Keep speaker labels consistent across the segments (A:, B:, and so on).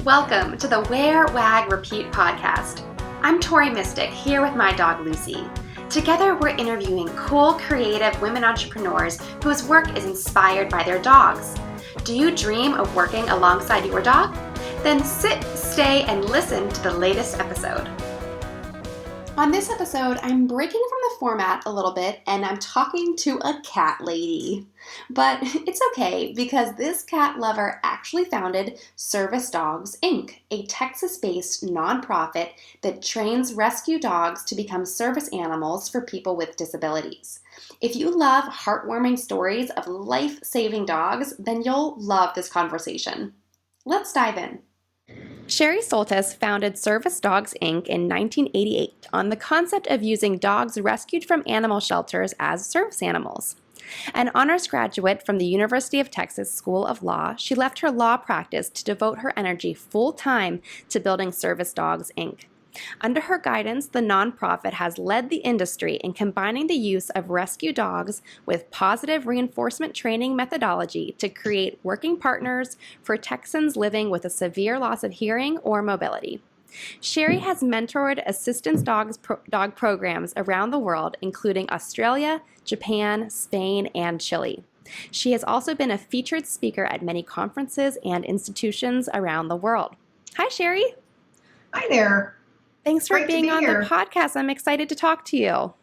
A: Welcome to the Wear, Wag, Repeat podcast. I'm Tori Mystic, here with my dog Lucy. Together, we're interviewing cool, creative women entrepreneurs whose work is inspired by their dogs. Do you dream of working alongside your dog? Then sit, stay, and listen to the latest episode. On this episode, I'm breaking from the format a little bit and I'm talking to a cat lady. But it's okay because this cat lover actually founded Service Dogs, Inc., a Texas-based nonprofit that trains rescue dogs to become service animals for people with disabilities. If you love heartwarming stories of life-saving dogs, then you'll love this conversation. Let's dive in. Sheri Soltes founded Service Dogs, Inc. in 1988 on the concept of using dogs rescued from animal shelters as service animals. An honors graduate from the University of Texas School of Law, she left her law practice to devote her energy full-time to building Service Dogs, Inc. Under her guidance, the nonprofit has led the industry in combining the use of rescue dogs with positive reinforcement training methodology to create working partners for Texans living with a severe loss of hearing or mobility. Sheri has mentored assistance dog programs around the world, including Australia, Japan, Spain, and Chile. She has also been a featured speaker at many conferences and institutions around the world. Hi, Sheri.
B: Hi there.
A: Thanks for being on the podcast. I'm excited to talk to you.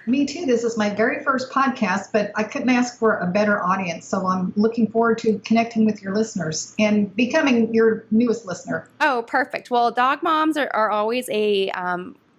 B: Me too. This is my very first podcast, but I couldn't ask for a better audience. So I'm looking forward to connecting with your listeners and becoming your newest listener.
A: Oh, perfect. Well, dog moms are always a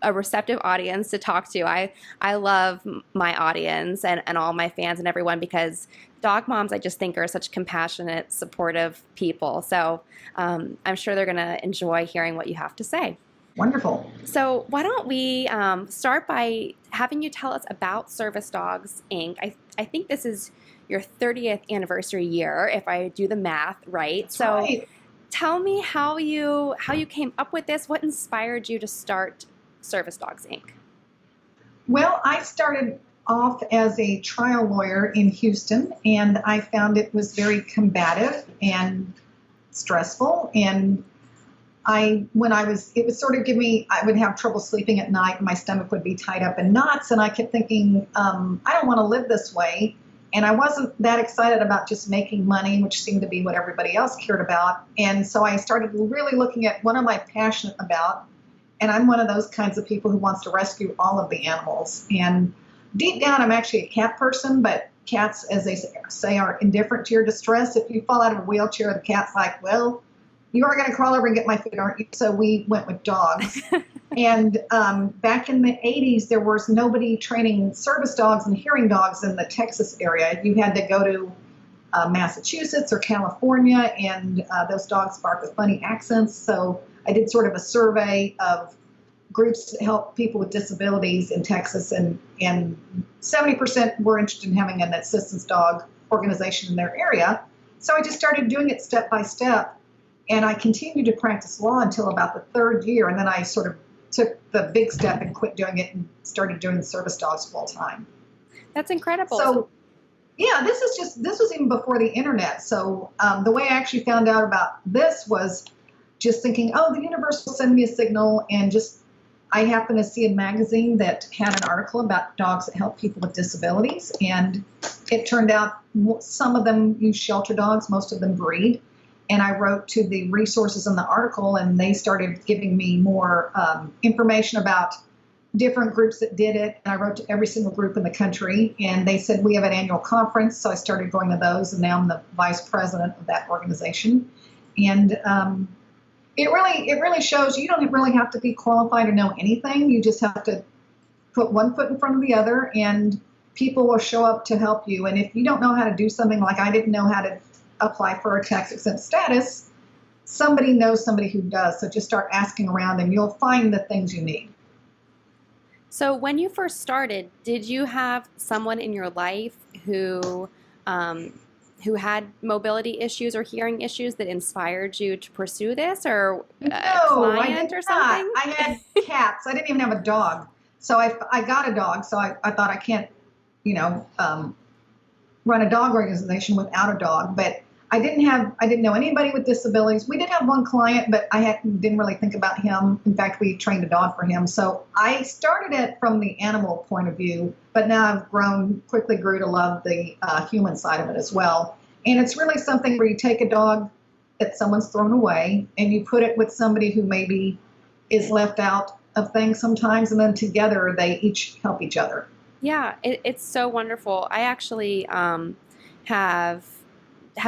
A: receptive audience to talk to. I love my audience and all my fans and everyone because dog moms, I just think, are such compassionate, supportive people. So I'm sure they're going to enjoy hearing what you have to say.
B: Wonderful.
A: So why don't we start by having you tell us about Service Dogs, Inc. I think this is your 30th anniversary year, if I do the math right.
B: That's
A: so
B: right.
A: Tell me how you came up with this. What inspired you to start Service Dogs, Inc.?
B: Well, I started off as a trial lawyer in Houston, and I found it was very combative and stressful. And it would sort of give me, I would have trouble sleeping at night and my stomach would be tied up in knots. And I kept thinking, I don't want to live this way. And I wasn't that excited about just making money, which seemed to be what everybody else cared about. And so I started really looking at what am I passionate about. And I'm one of those kinds of people who wants to rescue all of the animals. And deep down, I'm actually a cat person, but cats, as they say, are indifferent to your distress. If you fall out of a wheelchair, the cat's like, well, you are going to crawl over and get my food, aren't you? So we went with dogs. And back in the 80s, there was nobody training service dogs and hearing dogs in the Texas area. You had to go to Massachusetts or California, and those dogs bark with funny accents. So I did sort of a survey of groups that help people with disabilities in Texas, and 70% were interested in having an assistance dog organization in their area. So I just started doing it step by step. And I continued to practice law until about the third year, and then I sort of took the big step and quit doing it and started doing service dogs full time.
A: That's incredible.
B: So, yeah, this was even before the internet. So the way I actually found out about this was just thinking, oh, the universe will send me a signal, and I happened to see a magazine that had an article about dogs that help people with disabilities, and it turned out some of them use shelter dogs, most of them breed. And I wrote to the resources in the article, and they started giving me more information about different groups that did it. And I wrote to every single group in the country, and they said, we have an annual conference. So I started going to those, and now I'm the vice president of that organization. And it really shows you don't really have to be qualified or know anything. You just have to put one foot in front of the other, and people will show up to help you. And if you don't know how to do something, like I didn't know how to apply for a tax exempt status, somebody knows somebody who does. So just start asking around and you'll find the things you need.
A: So when you first started, did you have someone in your life who had mobility issues or hearing issues that inspired you to pursue this, or a client or something?
B: I had cats. I didn't even have a dog. So I got a dog. So I thought I can't, run a dog organization without a dog. But I didn't know anybody with disabilities. We did have one client, but didn't really think about him. In fact, we trained a dog for him. So I started it from the animal point of view, but now I've quickly grew to love the human side of it as well. And it's really something where you take a dog that someone's thrown away and you put it with somebody who maybe is left out of things sometimes, and then together they each help each other.
C: Yeah, it's so wonderful. I actually have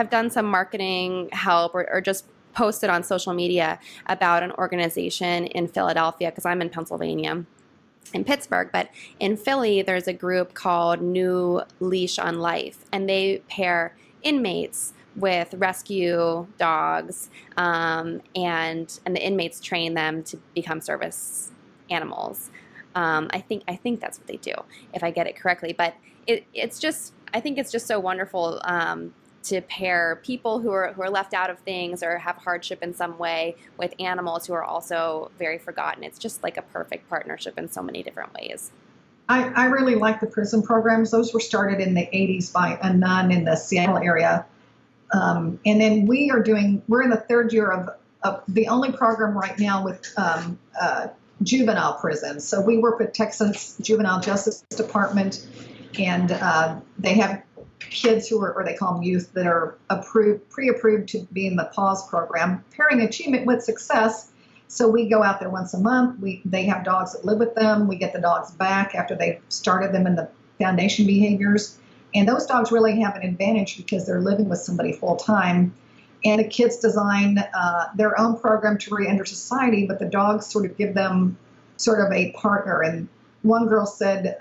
C: done some marketing help or just posted on social media about an organization in Philadelphia, because I'm in Pennsylvania, in Pittsburgh, but in Philly there's a group called New Leash on Life, and they pair inmates with rescue dogs, and the inmates train them to become service animals. I think that's what they do, if I get it correctly. But I think it's just so wonderful to pair people who are left out of things or have hardship in some way with animals who are also very forgotten. It's just like a perfect partnership in so many different ways.
B: I really like the prison programs. Those were started in the 80s by a nun in the Seattle area. And then we're in the third year of the only program right now with juvenile prisons. So we work with Texas Juvenile Justice Department, and they have kids or they call them youth, that are pre-approved to be in the PAWS program, pairing achievement with success. So we go out there once a month. They have dogs that live with them. We get the dogs back after they've started them in the foundation behaviors. And those dogs really have an advantage because they're living with somebody full time. And the kids design their own program to re-enter society, but the dogs sort of give them sort of a partner. And one girl said,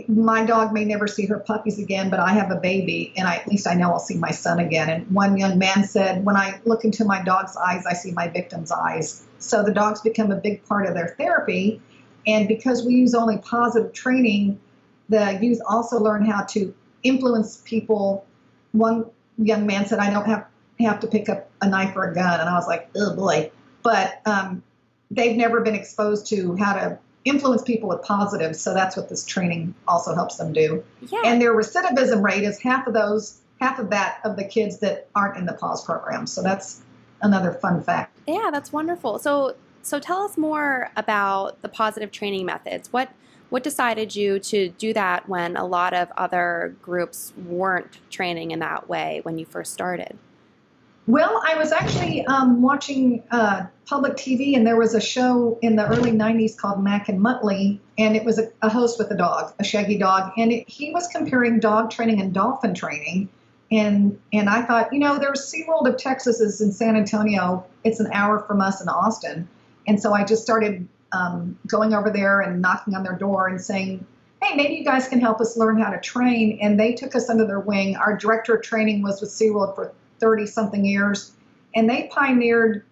B: my dog may never see her puppies again, but I have a baby, and at least I know I'll see my son again. And one young man said, when I look into my dog's eyes, I see my victim's eyes. So the dogs become a big part of their therapy. And because we use only positive training, the youth also learn how to influence people. One young man said, I don't have to pick up a knife or a gun. And I was like, oh boy. But they've never been exposed to how to influence people with positives. So that's what this training also helps them do.
C: Yeah.
B: And their recidivism rate is half of that of the kids that aren't in the PAWS program. So that's another fun fact.
C: Yeah, that's wonderful. So tell us more about the positive training methods. What decided you to do that when a lot of other groups weren't training in that way when you first started?
B: Well, I was actually watching public TV, and there was a show in the early 90s called Mac and Muttley, and it was a host with a dog, a shaggy dog, and he was comparing dog training and dolphin training. And I thought, there's SeaWorld of Texas is in San Antonio. It's an hour from us in Austin. And so I just started going over there and knocking on their door and saying, hey, maybe you guys can help us learn how to train. And they took us under their wing. Our director of training was with SeaWorld for 30-something years, and they pioneered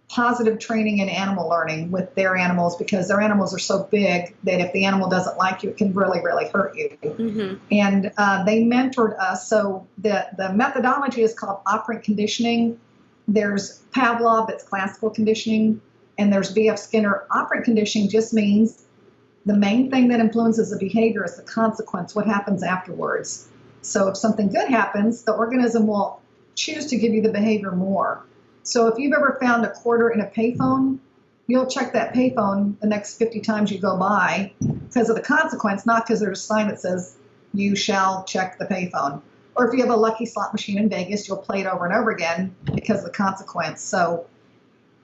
B: positive training and animal learning with their animals, because their animals are so big that if the animal doesn't like you, it can really, really hurt you. Mm-hmm. And they mentored us. So the methodology is called operant conditioning. There's Pavlov, that's classical conditioning, and there's B.F. Skinner. Operant conditioning just means the main thing that influences the behavior is the consequence, what happens afterwards. So if something good happens, the organism will choose to give you the behavior more. So if you've ever found a quarter in a payphone, you'll check that payphone the next 50 times you go by because of the consequence, not because there's a sign that says you shall check the payphone. Or if you have a lucky slot machine in Vegas, you'll play it over and over again because of the consequence. So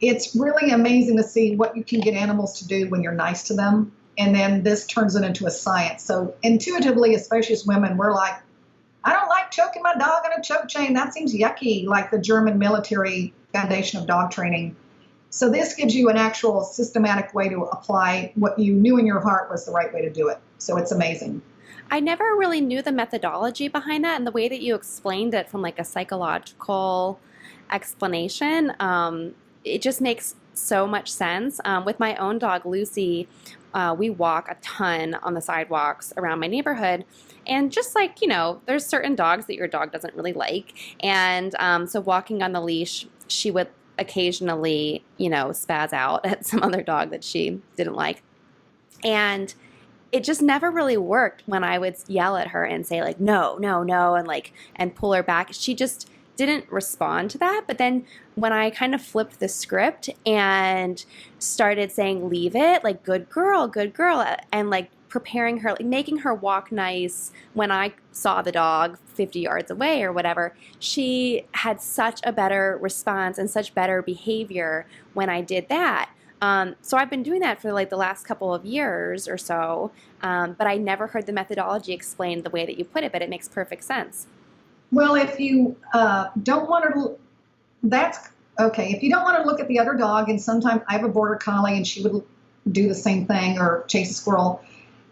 B: it's really amazing to see what you can get animals to do when you're nice to them. And then this turns it into a science. So intuitively, especially as women, we're like, I don't like choking my dog on a choke chain. That seems yucky, like the German military foundation of dog training. So this gives you an actual systematic way to apply what you knew in your heart was the right way to do it. So it's amazing.
C: I never really knew the methodology behind that, and the way that you explained it from like a psychological explanation, it just makes so much sense. With my own dog, Lucy, we walk a ton on the sidewalks around my neighborhood. And just like, there's certain dogs that your dog doesn't really like. And so walking on the leash, she would occasionally, spaz out at some other dog that she didn't like. And it just never really worked when I would yell at her and say like, no, no, no, and pull her back. She just didn't respond to that. But then when I kind of flipped the script and started saying, leave it, like, good girl, and like preparing her, like making her walk nice when I saw the dog 50 yards away or whatever, she had such a better response and such better behavior when I did that. So I've been doing that for like the last couple of years or so, but I never heard the methodology explained the way that you put it, but it makes perfect sense.
B: Well, if you don't want to, that's okay. If you don't want to look at the other dog, and sometimes I have a border collie and she would do the same thing or chase a squirrel,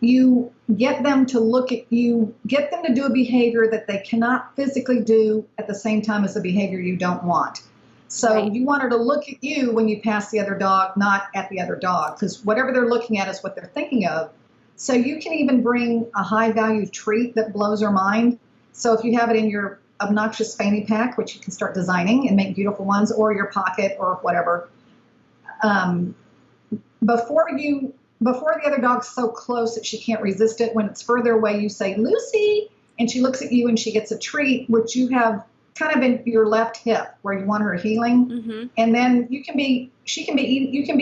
B: you get them to look at you, get them to do a behavior that they cannot physically do at the same time as the behavior you don't want. So
C: Right.
B: you want her to look at you when you pass the other dog, not at the other dog, because whatever they're looking at is what they're thinking of. So you can even bring a high value treat that blows her mind. So if you have it in your obnoxious fanny pack, which you can start designing and make beautiful ones, or your pocket or whatever, before the other dog's so close that she can't resist it, when it's further away, you say, Lucy, and she looks at you and she gets a treat, which you have kind of in your left hip where you want her healing.
C: Mm-hmm.
B: And then you can be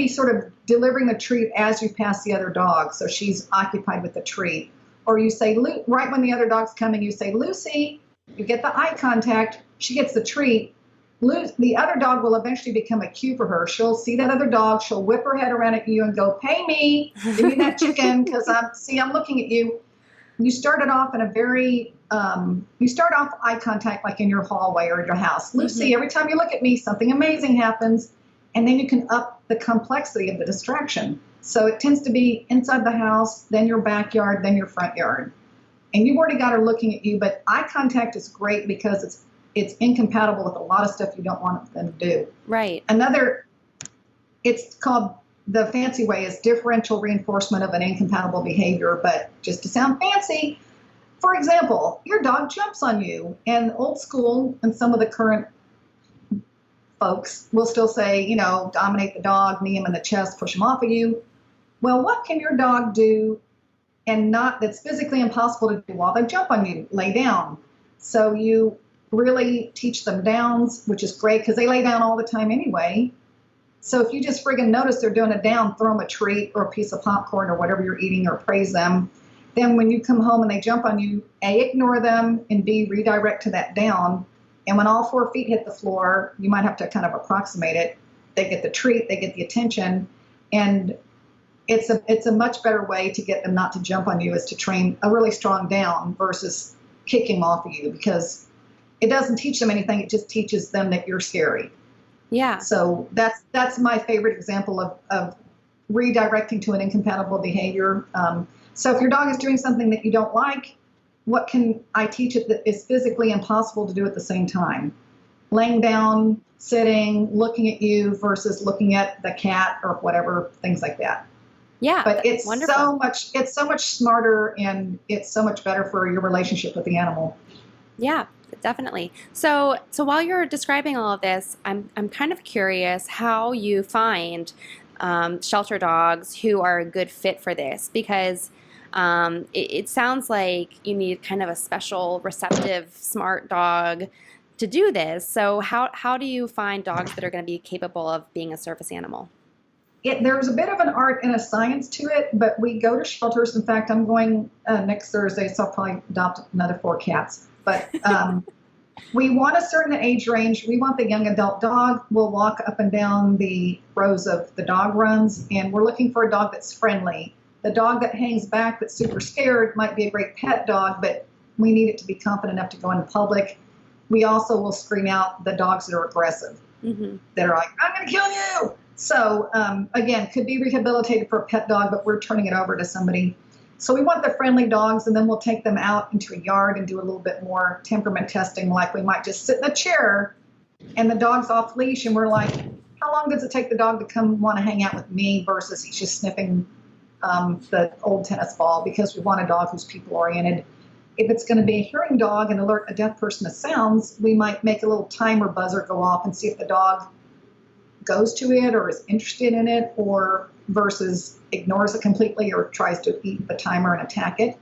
B: sort of delivering the treat as you pass the other dog. So she's occupied with the treat. Or you say, right when the other dog's coming, you say, Lucy, you get the eye contact, she gets the treat. The other dog will eventually become a cue for her. She'll see that other dog. She'll whip her head around at you and go, pay me, give me that chicken, because I'm looking at you. You start it off in a very, you start off eye contact like in your hallway or your house. Lucy,
C: Mm-hmm.
B: every time you look at me, something amazing happens. And then you can up the complexity of the distraction. So it tends to be inside the house, then your backyard, then your front yard. And you've already got her looking at you, but eye contact is great because it's incompatible with a lot of stuff you don't want them to do.
C: Right.
B: It's called, the fancy way is differential reinforcement of an incompatible behavior, but just to sound fancy, for example, your dog jumps on you, and old school and some of the current folks will still say, dominate the dog, knee him in the chest, push him off of you. Well, what can your dog do that's physically impossible to do while they jump on you? Lay down. So you really teach them downs, which is great because they lay down all the time anyway. So if you just friggin' notice they're doing a down, throw them a treat or a piece of popcorn or whatever you're eating, or praise them. Then when you come home and they jump on you, A, ignore them, and B, redirect to that down. And when all 4 feet hit the floor, you might have to kind of approximate it. They get the treat, they get the attention, and it's a much better way to get them not to jump on you is to train a really strong down versus kicking off of you, because it doesn't teach them anything. It just teaches them that you're scary.
C: Yeah.
B: So that's my favorite example of redirecting to an incompatible behavior. So if your dog is doing something that you don't like, what can I teach it that is physically impossible to do at the same time? Laying down, sitting, looking at you versus looking at the cat or whatever, things like that.
C: Yeah.
B: But it's
C: wonderful.
B: so much smarter, and it's so much better for your relationship with the animal.
C: Yeah, definitely. So while you're describing all of this, I'm kind of curious how you find shelter dogs who are a good fit for this, because it sounds like you need kind of a special, receptive, smart dog to do this. So how do you find dogs that are going to be capable of being a service animal?
B: There's a bit of an art and a science to it, but we go to shelters. In fact, I'm going next Thursday, so I'll probably adopt another 4 cats. But we want a certain age range. We want the young adult dog. We'll walk up and down the rows of the dog runs, and we're looking for a dog that's friendly. The dog that hangs back, that's super scared, might be a great pet dog, but we need it to be confident enough to go in public. We also will screen out the dogs that are aggressive,
C: Mm-hmm.
B: that are like, I'm going to kill you. So again, could be rehabilitated for a pet dog, but we're turning it over to somebody. So we want the friendly dogs, and then we'll take them out into a yard and do a little bit more temperament testing. Like we might just sit in a chair and the dog's off leash, and we're like, how long does it take the dog to come want to hang out with me versus he's just sniffing the old tennis ball, because we want a dog who's people oriented. If it's going to be a hearing dog and alert a deaf person to sounds, we might make a little timer buzzer go off and see if the dog goes to it or is interested in it, or versus ignores it completely or tries to eat the timer and attack it.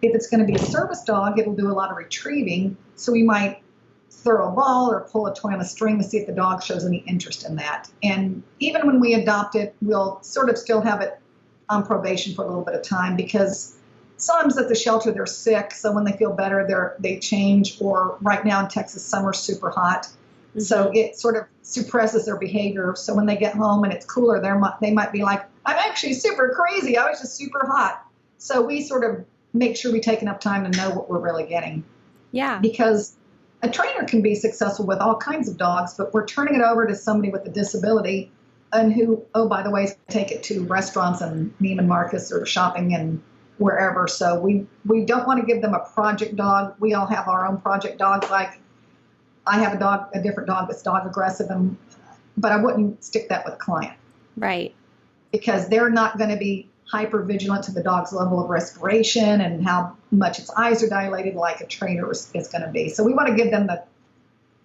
B: If it's going to be a service dog, it'll do a lot of retrieving. So we might throw a ball or pull a toy on a string to see if the dog shows any interest in that. And even when we adopt it, we'll sort of still have it on probation for a little bit of time, because sometimes at the shelter they're sick, so when they feel better, they change. Or right now in Texas, summer's super hot, so it sort of suppresses their behavior. So when they get home and it's cooler, they might be like, I'm actually super crazy. I was just super hot. So we sort of make sure we take enough time to know what we're really getting.
C: Yeah.
B: Because a trainer can be successful with all kinds of dogs, but we're turning it over to somebody with a disability and who, oh, by the way, take it to restaurants and Neiman Marcus or shopping and wherever. So we don't want to give them a project dog. We all have our own project dogs. Like I have a different dog that's dog aggressive, but I wouldn't stick that with a client.
C: Right.
B: Because they're not going to be hyper vigilant to the dog's level of respiration and how much its eyes are dilated like a trainer is going to be. So we want to give them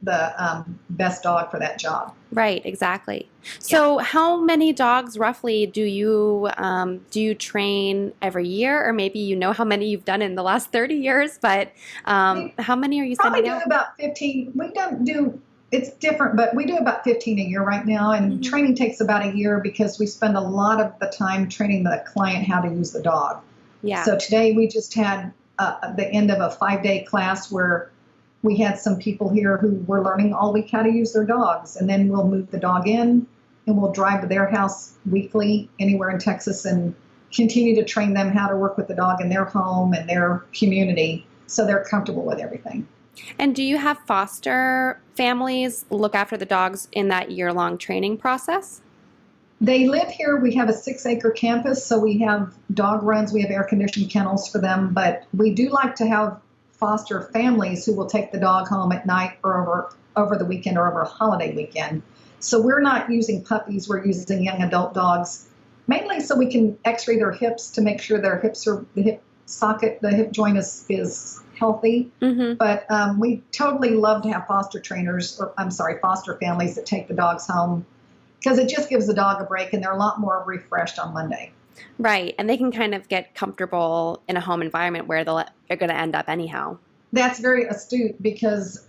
B: the best dog for that job.
C: Right, exactly. So how many dogs roughly do you train every year? Or maybe you know how many you've done in the last 30 years, but how many are you sending out?
B: Probably do about 15. We don't do, it's different, but we do about 15 a year right now. And training takes about a year because we spend a lot of the time training the client how to use the dog.
C: Yeah.
B: So today we just had the end of a 5-day class where we had some people here who were learning all week how to use their dogs. And then we'll move the dog in and we'll drive to their house weekly anywhere in Texas and continue to train them how to work with the dog in their home and their community so they're comfortable with everything.
C: And do you have foster families look after the dogs in that year-long training process?
B: They live here. We have a 6-acre campus, so we have dog runs. We have air-conditioned kennels for them. But we do like to have foster families who will take the dog home at night or over the weekend or over a holiday weekend. So we're not using puppies. We're using young adult dogs, mainly so we can x-ray their hips to make sure their hips are, the hip socket, the hip joint is healthy. But we totally love to have foster families that take the dogs home, because it just gives the dog a break and they're a lot more refreshed on Monday.
C: Right, and they can kind of get comfortable in a home environment where they're going to end up anyhow.
B: That's very astute, because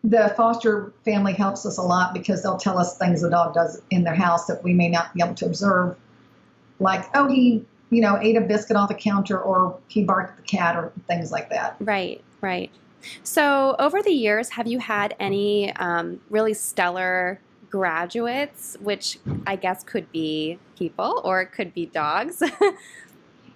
B: the foster family helps us a lot, because they'll tell us things the dog does in their house that we may not be able to observe. Like, oh, he ate a biscuit off the counter, or he barked at the cat, or things like that.
C: Right, right. So over the years, have you had any really stellar graduates, which I guess could be people or it could be dogs?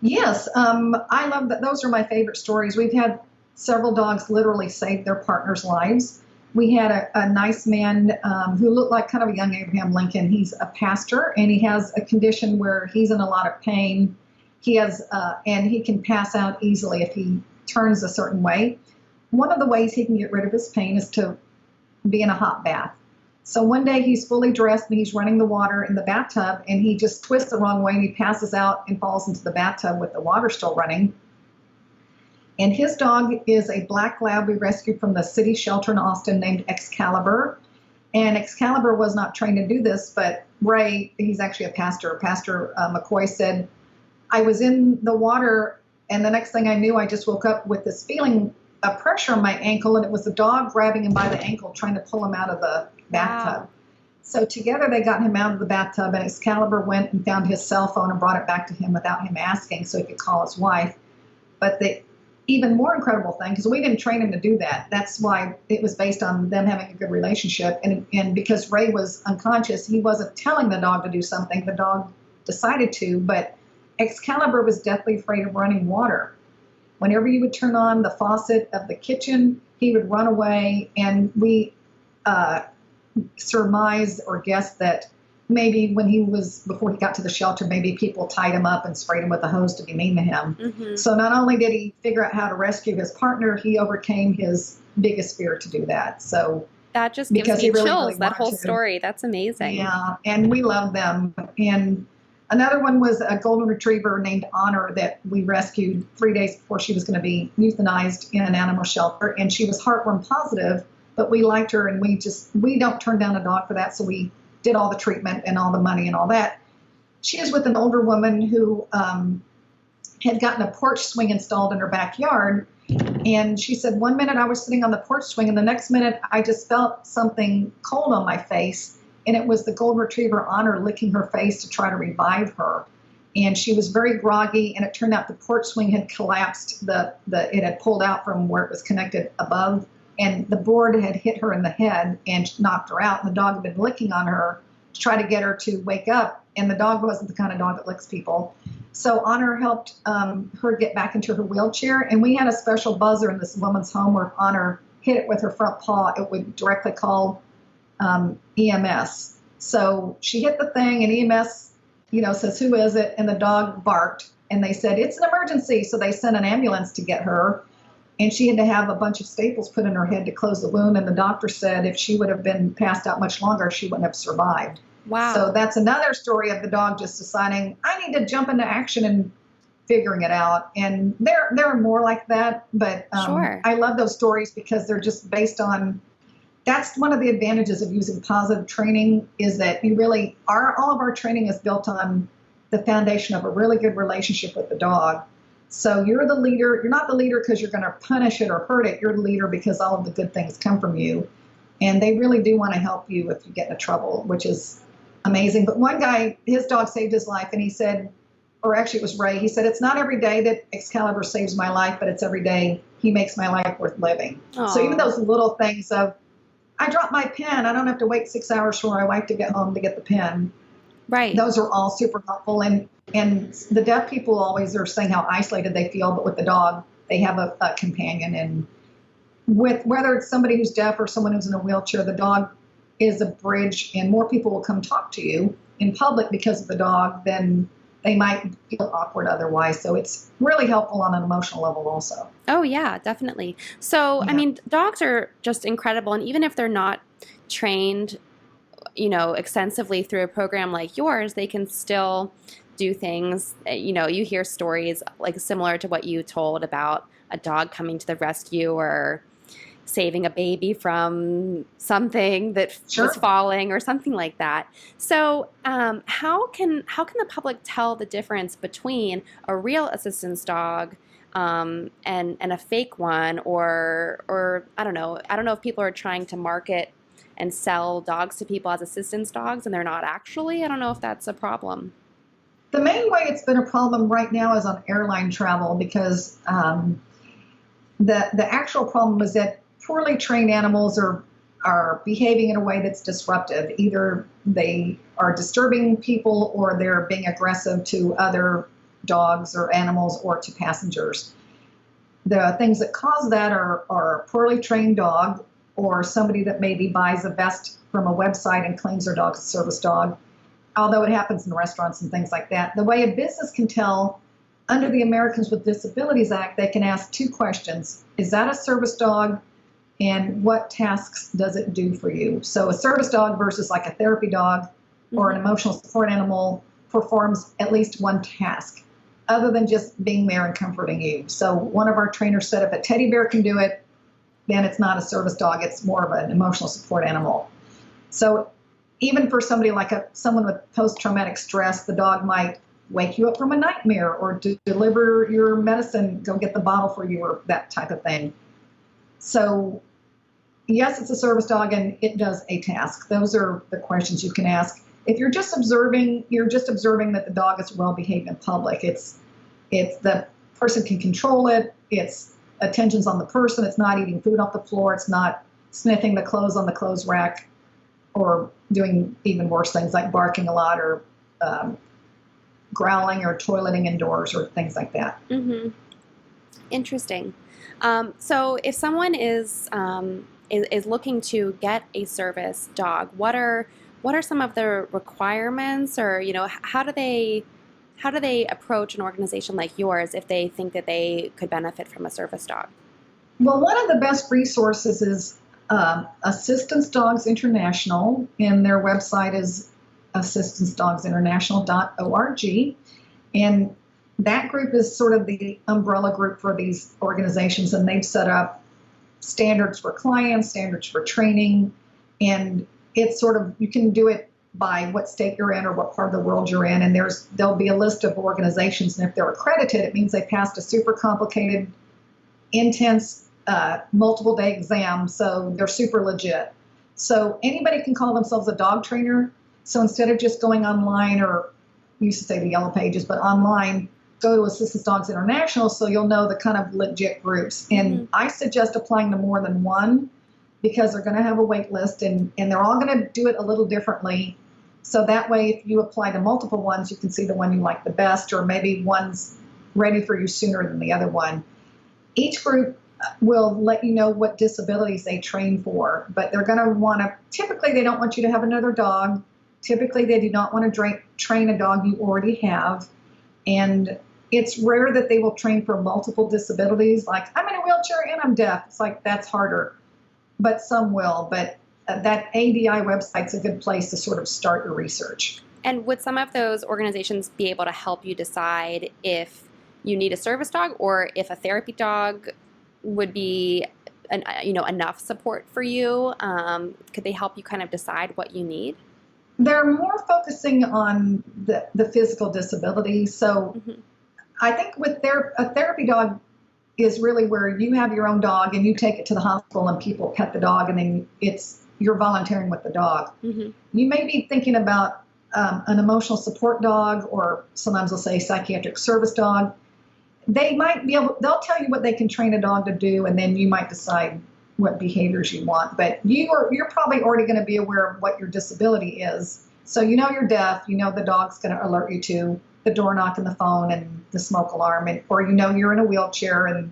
B: Yes, I love that. Those are my favorite stories. We've had several dogs literally save their partners' lives. We had a nice man who looked like kind of a young Abraham Lincoln. He's a pastor, and he has a condition where he's in a lot of pain. He has, and he can pass out easily if he turns a certain way. One of the ways he can get rid of his pain is to be in a hot bath. So one day he's fully dressed and he's running the water in the bathtub, and he just twists the wrong way and he passes out and falls into the bathtub with the water still running. And his dog is a black lab we rescued from the city shelter in Austin named Excalibur. And Excalibur was not trained to do this, but Ray, he's actually a pastor. Pastor McCoy said, I was in the water, and the next thing I knew, I just woke up with this feeling of pressure on my ankle, and it was the dog grabbing him by the ankle, trying to pull him out of the bathtub. Wow. So together they got him out of the bathtub, and Excalibur went and found his cell phone and brought it back to him without him asking, so he could call his wife. But the even more incredible thing, because we didn't train him to do that, that's why it was based on them having a good relationship. And because Ray was unconscious, he wasn't telling the dog to do something. The dog decided to, but Excalibur was deathly afraid of running water. Whenever you would turn on the faucet of the kitchen, he would run away, and we surmised or guessed that maybe before he got to the shelter, maybe people tied him up and sprayed him with a hose to be mean to him. So not only did he figure out how to rescue his partner, he overcame his biggest fear to do that. So
C: that just gives me chills, that whole story. That's amazing.
B: Yeah, and we love them. And another one was a golden retriever named Honor that we rescued 3 days before she was going to be euthanized in an animal shelter. And she was heartworm positive, but we liked her, and we don't turn down a dog for that. So we did all the treatment and all the money and all that. She is with an older woman who had gotten a porch swing installed in her backyard. And she said, one minute I was sitting on the porch swing, and the next minute I just felt something cold on my face. And it was the golden retriever Honor licking her face to try to revive her. And she was very groggy, and it turned out the porch swing had collapsed. It had pulled out from where it was connected above, and the board had hit her in the head and knocked her out. And the dog had been licking on her to try to get her to wake up. And the dog wasn't the kind of dog that licks people. So Honor helped her get back into her wheelchair. And we had a special buzzer in this woman's home where Honor hit it with her front paw. It would directly call EMS. So she hit the thing, and EMS, says, who is it? And the dog barked, and they said, it's an emergency. So they sent an ambulance to get her, and she had to have a bunch of staples put in her head to close the wound. And the doctor said if she would have been passed out much longer, she wouldn't have survived.
C: Wow.
B: So that's another story of the dog just deciding, I need to jump into action and figuring it out. And there are more like that, but
C: Sure.
B: I love those stories because they're just based on, that's one of the advantages of using positive training, is that all of our training is built on the foundation of a really good relationship with the dog. So you're the leader. You're not the leader because you're going to punish it or hurt it. You're the leader because all of the good things come from you. And they really do want to help you if you get into trouble, which is amazing. But one guy, his dog saved his life, and he said, or actually it was Ray, he said, it's not every day that Excalibur saves my life, but it's every day he makes my life worth living.
C: Aww.
B: So even those little things of, I dropped my pen, I don't have to wait 6 hours for my wife to get home to get the pen.
C: Right.
B: Those are all super helpful. And the deaf people always are saying how isolated they feel, but with the dog, they have a companion. And with whether it's somebody who's deaf or someone who's in a wheelchair, the dog is a bridge, and more people will come talk to you in public because of the dog than they might feel awkward otherwise. So it's really helpful on an emotional level also.
C: Oh, yeah, definitely. So,
B: Yeah.
C: I mean, dogs are just incredible. And even if they're not trained, extensively through a program like yours, they can still do things. You hear stories like similar to what you told about a dog coming to the rescue or saving a baby from something that
B: Sure.
C: was falling or something like that. So how can the public tell the difference between a real assistance dog and a fake one, or I don't know if people are trying to market and sell dogs to people as assistance dogs and they're not actually. I don't know if that's a problem.
B: The main way it's been a problem right now is on airline travel, because the actual problem is that poorly trained animals are behaving in a way that's disruptive. Either they are disturbing people or they're being aggressive to other dogs or animals or to passengers. The things that cause that are a poorly trained dog, or somebody that maybe buys a vest from a website and claims their dog's a service dog, although it happens in restaurants and things like that. The way a business can tell, under the Americans with Disabilities Act, they can ask two questions. Is that a service dog? And what tasks does it do for you? So a service dog versus like a therapy dog or an emotional support animal performs at least one task, other than just being there and comforting you. So one of our trainers said if a teddy bear can do it, then it's not a service dog, it's more of an emotional support animal. So even for somebody like someone with post-traumatic stress, the dog might wake you up from a nightmare or deliver your medicine, go get the bottle for you, or that type of thing. So yes, it's a service dog and it does a task. Those are the questions you can ask. If you're just observing that the dog is well behaved in public. It's the person can control it. It's attention's on the person. It's not eating food off the floor. It's not sniffing the clothes on the clothes rack, or doing even worse things like barking a lot or growling or toileting indoors or things like that.
C: Mm-hmm. Interesting. So if someone is looking to get a service dog, what are some of the requirements, or how do they approach an organization like yours if they think that they could benefit from a service dog?
B: Well, one of the best resources is Assistance Dogs International, and their website is assistancedogsinternational.org. And that group is sort of the umbrella group for these organizations, and they've set up standards for clients, standards for training, and it's sort of, you can do it by what state you're in or what part of the world you're in, and there'll be a list of organizations, and if they're accredited, it means they passed a super complicated, intense, multiple day exam, so they're super legit. So anybody can call themselves a dog trainer. So instead of just going online, or we used to say the yellow pages, but online, go to Assistance Dogs International so you'll know the kind of legit groups. And I suggest applying to more than one because they're going to have a wait list, and they're all going to do it a little differently. So that way, if you apply to multiple ones, you can see the one you like the best, or maybe one's ready for you sooner than the other one. Each group will let you know what disabilities they train for, but they're going to want to, typically they don't want you to have another dog. Typically they do not want to train a dog you already have. And it's rare that they will train for multiple disabilities, like I'm in a wheelchair and I'm deaf. It's like, that's harder, but some will. But that ADI website's a good place to sort of start your research.
C: And would some of those organizations be able to help you decide if you need a service dog or if a therapy dog would be enough support for you? Could they help you kind of decide what you need?
B: They're more focusing on the physical disability. So I think with a therapy dog is really where you have your own dog and you take it to the hospital and people pet the dog, and then you're volunteering with the dog. You may be thinking about an emotional support dog, or sometimes they'll say psychiatric service dog. They might be able, they'll tell you what they can train a dog to do, and then you might decide what behaviors you want. But you're probably already going to be aware of what your disability is. So you know you're deaf, you know the dog's going to alert you to the door knock and the phone and the smoke alarm, or you know you're in a wheelchair and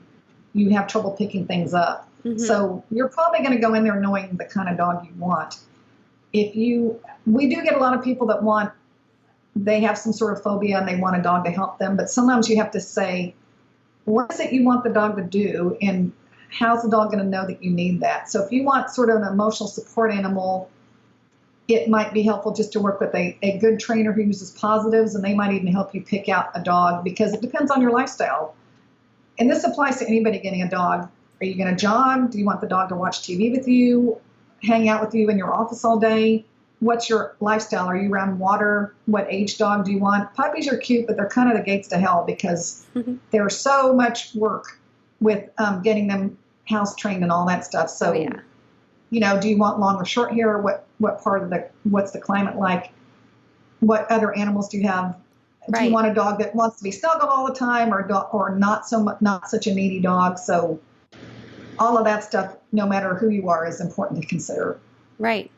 B: you have trouble picking things up. So you're probably going to go in there knowing the kind of dog you want. We do get a lot of people that they have some sort of phobia and they want a dog to help them, but sometimes you have to say, what is it you want the dog to do, and how's the dog going to know that you need that? So if you want sort of an emotional support animal, it might be helpful just to work with a good trainer who uses positives, and they might even help you pick out a dog, because it depends on your lifestyle. And this applies to anybody getting a dog. Are you going to jog? Do you want the dog to watch TV with you, hang out with you in your office all day? What's your lifestyle? Are you around water? What age dog do you want? Puppies are cute, but they're kind of the gates to hell because there's so much work with getting them house trained and all that stuff. So, do you want long or short hair? What's the climate like? What other animals do you have? Do you want a dog that wants to be snuggled all the time, or not such a needy dog? So all of that stuff, no matter who you are, is important to consider.
C: Right.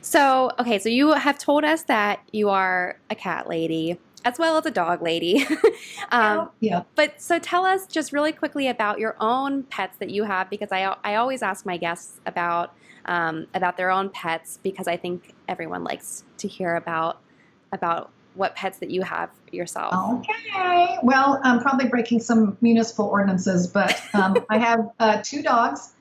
C: So you have told us that you are a cat lady as well as a dog lady. But so tell us just really quickly about your own pets that you have, because I always ask my guests about their own pets, because I think everyone likes to hear about what pets that you have yourself.
B: Okay. Well, I'm probably breaking some municipal ordinances, but I have 2 dogs.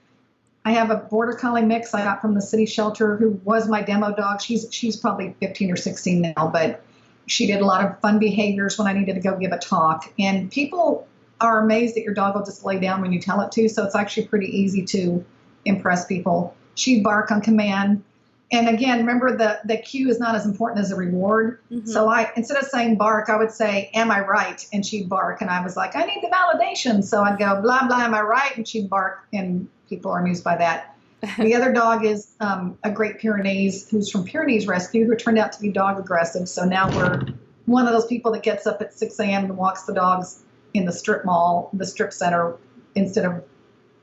B: I have a border collie mix I got from the city shelter, who was my demo dog. She's probably 15 or 16 now, but she did a lot of fun behaviors when I needed to go give a talk. And people are amazed that your dog will just lay down when you tell it to, so it's actually pretty easy to impress people. She'd bark on command. And again, remember the cue is not as important as the reward. So instead of saying bark, I would say, am I right? And she'd bark. And I was like, I need the validation. So I'd go, blah, blah, am I right? And she'd bark, and people are amused by that. The other dog is a Great Pyrenees, who's from Pyrenees Rescue, who turned out to be dog aggressive. So now we're one of those people that gets up at 6 a.m. and walks the dogs in the strip mall, the strip center,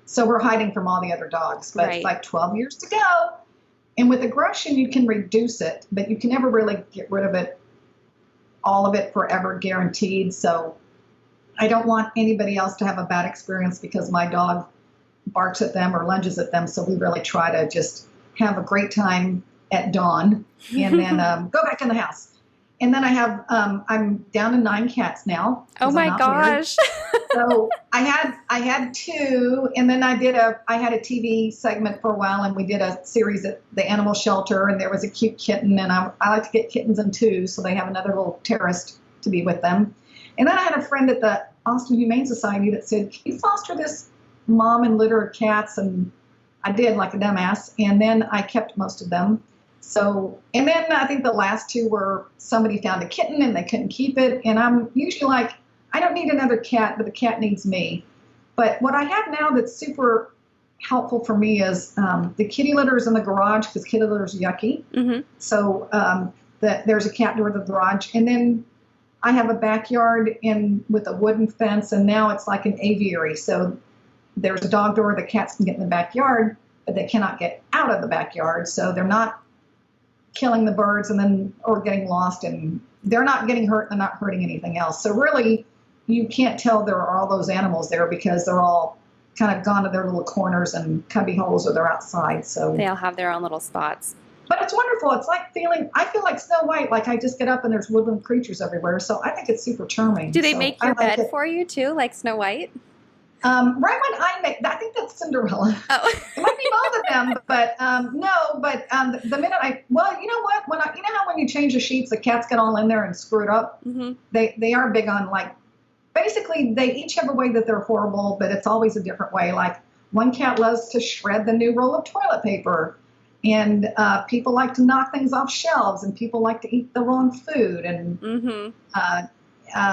B: so we're hiding from all the other dogs. But It's like 12 years to go. And with aggression, you can reduce it, but you can never really get rid of it, all of it forever, guaranteed. So I don't want anybody else to have a bad experience because my dog barks at them or lunges at them. So we really try to just have a great time at dawn and then go back in the house. And then I have, I'm down to 9 cats now.
C: Oh my gosh.
B: So I had 2, and then I had a TV segment for a while, and we did a series at the animal shelter, and there was a cute kitten, and I like to get kittens in 2, so they have another little terrorist to be with them. And then I had a friend at the Austin Humane Society that said, can you foster this mom and litter of cats? And I did, like a dumbass, and then I kept most of them. So, and then I think the last two were somebody found a kitten and they couldn't keep it. And I'm usually like, I don't need another cat, but the cat needs me. But what I have now that's super helpful for me is the kitty litters in the garage, because kitty litter is yucky.
C: Mm-hmm.
B: So there's a cat door to the garage. And then I have a backyard with a wooden fence, and now it's like an aviary. So there's a dog door, the cats can get in the backyard, but they cannot get out of the backyard. So they're not killing the birds or getting lost, and they're not getting hurt and not hurting anything else. So really, you can't tell there are all those animals there because they're all kind of gone to their little corners and cubby holes, or they're outside. So
C: they all have their own little spots.
B: But it's wonderful. It's like I feel like Snow White. Like I just get up and there's woodland creatures everywhere. So I think it's super charming.
C: Do they make your bed for you too, like Snow White?
B: Right when I think that's Cinderella.
C: Oh.
B: It might be both of them, but no. But the minute you know what? You know how when you change the sheets, the cats get all in there and screw it up.
C: Mm-hmm.
B: They are big on basically they each have a way that they're horrible, but it's always a different way. Like one cat loves to shred the new roll of toilet paper, and people like to knock things off shelves, and people like to eat the wrong food, and
C: mm-hmm.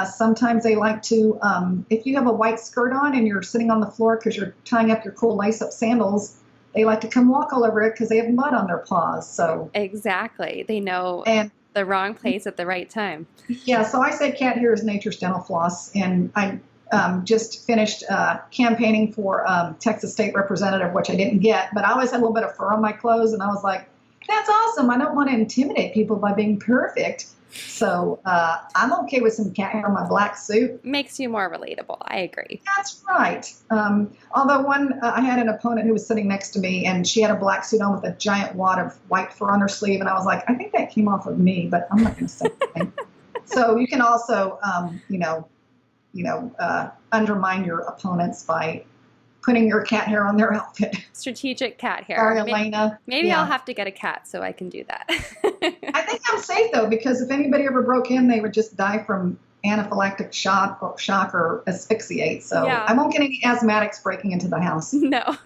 B: Sometimes they like to, if you have a white skirt on and you're sitting on the floor because you're tying up your cool lace-up sandals, they like to come walk all over it because they have mud on their paws. So
C: exactly, they know the wrong place at the right time.
B: Yeah, so I say cat hair is nature's dental floss, and I just finished campaigning for Texas State Representative, which I didn't get, but I always had a little bit of fur on my clothes, and I was like, that's awesome. I don't want to intimidate people by being perfect. So I'm okay with some cat hair on my black suit.
C: Makes you more relatable. I agree.
B: That's right. Although I had an opponent who was sitting next to me, and she had a black suit on with a giant wad of white fur on her sleeve, and I was like, I think that came off of me, but I'm not going to say anything. So you can also, undermine your opponents by putting your cat hair on their outfit.
C: Strategic cat hair.
B: Sorry, Elena.
C: Maybe I'll have to get a cat so I can do that.
B: I think I'm safe, though, because if anybody ever broke in, they would just die from anaphylactic shock or asphyxiate. So yeah. I won't get any asthmatics breaking into the house.
C: No.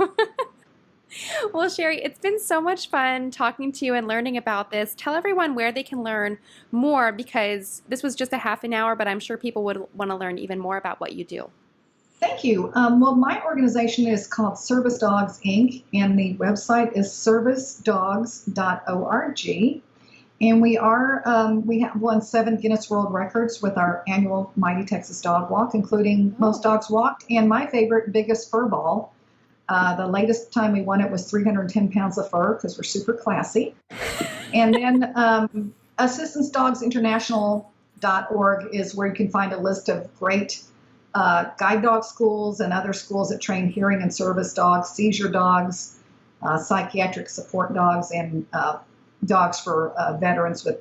C: Well, Sheri, it's been so much fun talking to you and learning about this. Tell everyone where they can learn more, because this was just a half an hour, but I'm sure people would want to learn even more about what you do.
B: Thank you. Well, my organization is called Service Dogs, Inc., and the website is servicedogs.org. And we have won 7 Guinness World Records with our annual Mighty Texas Dog Walk, including most dogs walked, and my favorite, biggest fur ball. The latest time we won it was 310 pounds of fur, because we're super classy. And then AssistanceDogsInternational.org is where you can find a list of great guide dog schools and other schools that train hearing and service dogs, seizure dogs, psychiatric support dogs, and dogs for veterans with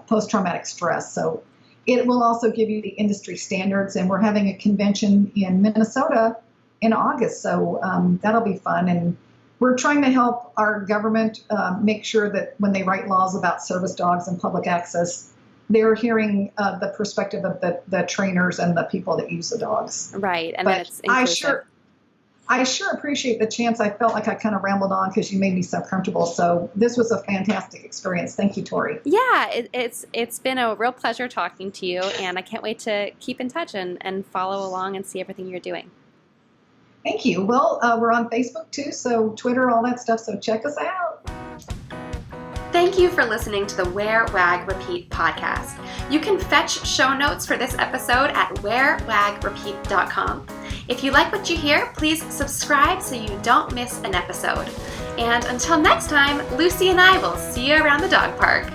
B: post-traumatic stress. So it will also give you the industry standards, and we're having a convention in Minnesota in August, so that'll be fun. And we're trying to help our government make sure that when they write laws about service dogs and public access, they're hearing the perspective of the trainers and the people that use the dogs.
C: Right, and
B: but
C: it's inclusive.
B: I sure appreciate the chance. I felt like I kind of rambled on because you made me so comfortable. So this was a fantastic experience. Thank you, Tori.
C: Yeah, it's been a real pleasure talking to you, and I can't wait to keep in touch and follow along and see everything you're doing.
B: Thank you. Well, we're on Facebook too, so Twitter, all that stuff, so check us out.
A: Thank you for listening to the Wear, Wag, Repeat podcast. You can fetch show notes for this episode at wearwagrepeat.com. If you like what you hear, please subscribe so you don't miss an episode. And until next time, Lucy and I will see you around the dog park.